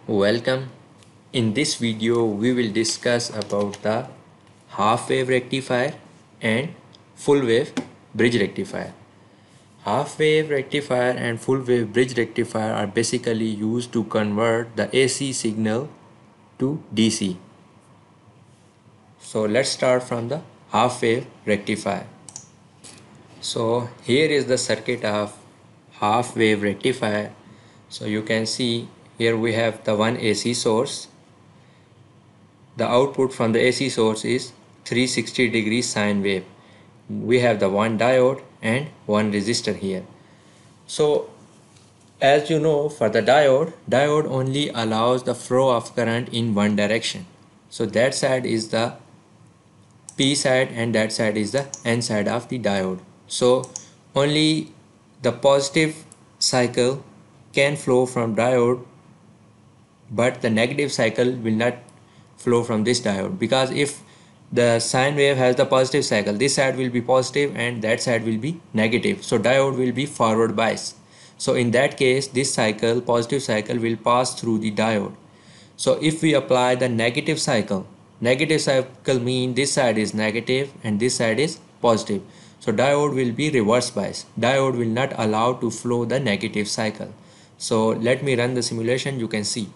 Welcome. In this video we will discuss about the half wave rectifier and full wave bridge rectifier. Half wave rectifier and full wave bridge rectifier are basically used to convert the AC signal to DC. So let's start from the half wave rectifier. So here is the circuit of half wave rectifier. So you can see here we have the one AC source. The output from the AC source is 360 degree sine wave. We have the one diode and one resistor here. So as you know, for the diode only allows the flow of current in one direction. So that side is the P side and that side is the N side of the diode. So only the positive cycle can flow from diode, but the negative cycle will not flow from this diode, because if the sine wave has the positive cycle, this side will be positive and that side will be negative, so diode will be forward bias. So in that case, this cycle, positive cycle, will pass through the diode. So if we apply the negative cycle mean this side is negative and this side is positive, so diode will be reverse bias. Diode will not allow to flow the negative cycle. So let me run the simulation. You can see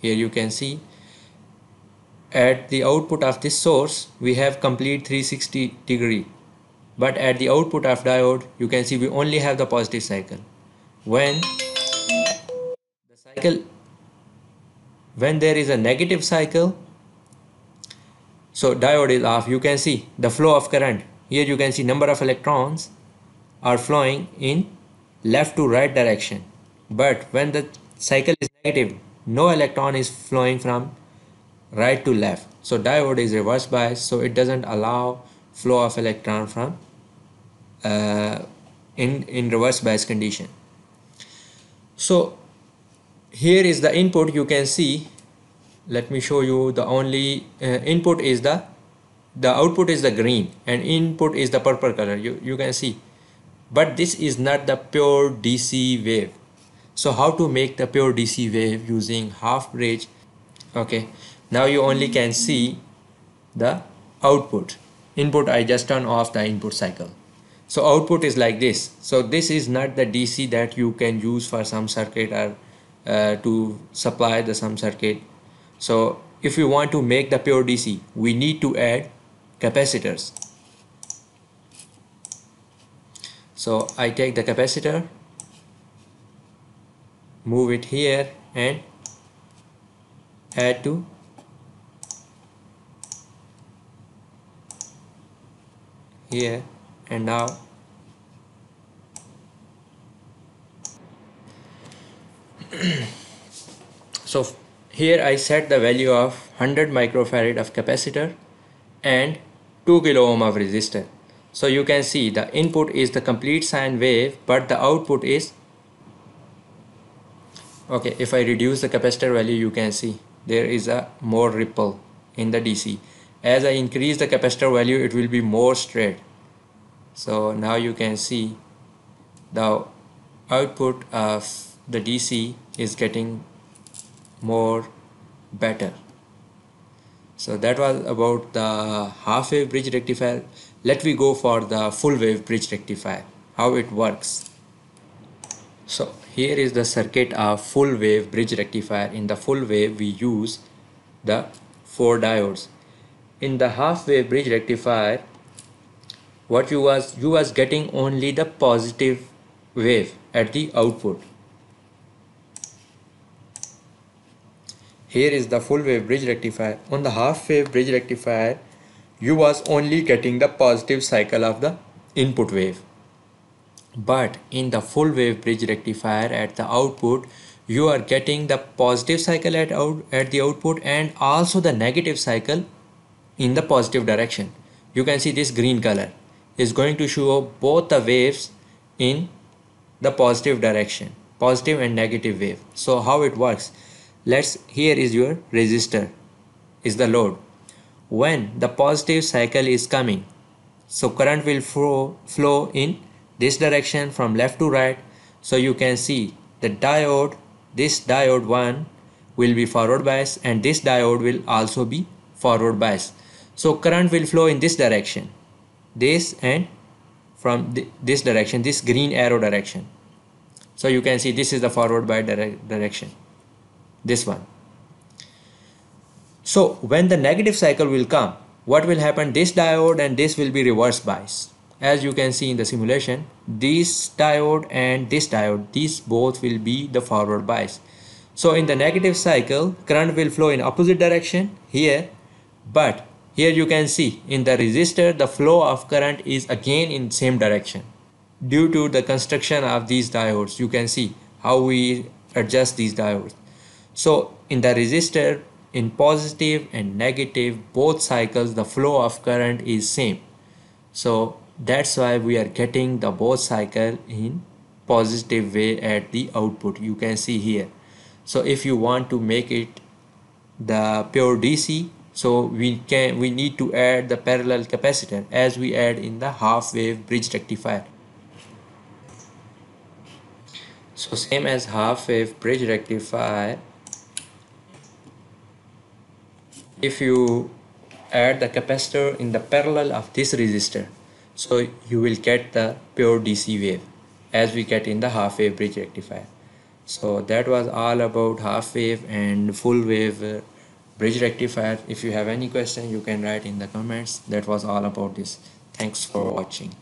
here, you can see at the output of this source we have complete 360 degree, but at the output of diode you can see we only have the positive cycle. When there is a negative cycle, so diode is off. You can see the flow of current. Here you can see number of electrons are flowing in left to right direction, but when the cycle is negative, no electron is flowing from right to left. So diode is reverse bias, so it doesn't allow flow of electron from in reverse bias condition. So here is the input. You can see, let me show you, the only input is the output is the green and input is the purple color. You can see, but this is not the pure DC wave. So how to make the pure DC wave using half bridge? Okay, now you only can see the output. Input, I just turn off the input cycle. So output is like this. So this is not the DC that you can use for some circuit or to supply the some circuit. So if you want to make the pure DC, we need to add capacitors. So I take the capacitor, move it here and add to here, and now so here I set the value of 100 microfarad of capacitor and 2 kilo ohm of resistor. So you can see the input is the complete sine wave, but the output is okay. If I reduce the capacitor value, you can see there is a more ripple in the DC. As I increase the capacitor value, it will be more straight. So now you can see the output of the DC is getting more better. So that was about the half wave bridge rectifier. Let me go for the full wave bridge rectifier, how it works. So here is the circuit of full wave bridge rectifier. In the full wave we use the 4 diodes. In the half wave bridge rectifier, what you was getting only the positive wave at the output. Here is the full wave bridge rectifier. On the half wave bridge rectifier, you was only getting the positive cycle of the input wave. But in the full wave bridge rectifier, at the output, you are getting the positive cycle at the output and also the negative cycle in the positive direction. You can see this green color is going to show both the waves in the positive direction, positive and negative wave. So how it works? Here is your resistor, is the load. When the positive cycle is coming, so current will flow in this direction from left to right. So you can see the diode this diode 1 will be forward bias and this diode will also be forward bias. So current will flow in this direction, this and from this direction, this green arrow direction. So you can see this is the forward bias direction, this one. So when the negative cycle will come, what will happen? This diode and this will be reverse bias. As you can see in the simulation, this diode and this diode, these both will be the forward bias. So in the negative cycle, current will flow in opposite direction here, but here you can see in the resistor, the flow of current is again in same direction. Due to the construction of these diodes, you can see how we adjust these diodes. So in the resistor, in positive and negative both cycles, the flow of current is same. So that's why we are getting the both cycle in positive way at the output, you can see here. So if you want to make it the pure DC, so we need to add the parallel capacitor as we add in the half wave bridge rectifier. So same as half wave bridge rectifier, if you add the capacitor in the parallel of this resistor, so you will get the pure DC wave as we get in the half wave bridge rectifier. So that was all about half wave and full wave bridge rectifier. If you have any question, you can write in the comments. That was all about this. Thanks for watching.